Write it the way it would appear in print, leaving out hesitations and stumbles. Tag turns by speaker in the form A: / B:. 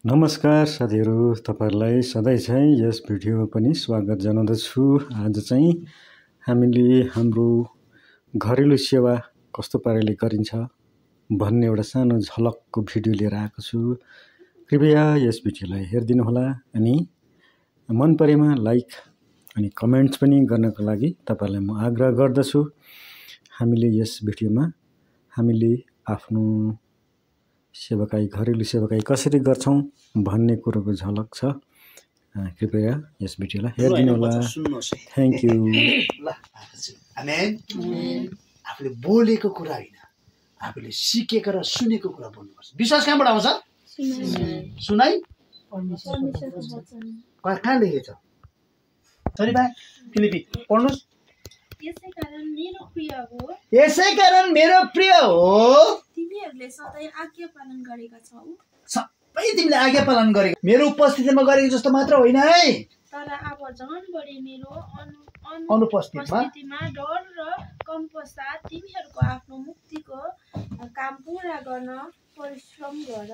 A: नमस्कार साथीहरू, तपाईहरुलाई सधैँ चाहिँ यस भिडियोमा पनि स्वागत जनाउँदछु। आज चाहिँ हामीले हाम्रो घरेलु सेवा कस्तो पाराले गरिन्छ भन्ने एउटा सानो झलकको भिडियो लिएर आएको छु। कृपया यस भिडियोलाई हेरिदिनु होला अनि मन परेमा लाइक अनि कमेन्ट्स पनि गर्नको लागि तपाईहरुलाई म आग्रह गर्दछु। हामीले यस भिडियोमा हामीले आफ्नो सेवाकाई घरेलु सेवाकाई कसरी गर्छौं भन्ने कुरोको झलक छ। कृपया यस भिडियोलाई हेरिदिनु होला। Thank you.
B: ल आमेन। आफूले बोलेको कुरा हैन, आफूले सिकेको र सुनेको कुरा बोल्नुपर्छ। विश्वास कहाँबाट आउँछ? सुनाइ कहाँ लेखेछ? सरी बा फिलिपी पढ्नुस्। यसै कारण मेरो प्रिय हो
C: तिमीहरूले सधैँ आज्ञा पालन गरेका छौ।
B: सबै तिमीले आज्ञा पालन गरेको मेरो उपस्थितिमा गरेको जस्तो मात्र होइन है,
C: तर अब झन् बढी मेरो
B: अनुपस्थितिमा
C: डर र कम्पसाथ तिमीहरूको आफ्नो मुक्तिको काम पूरा गर्न परिश्रम गर।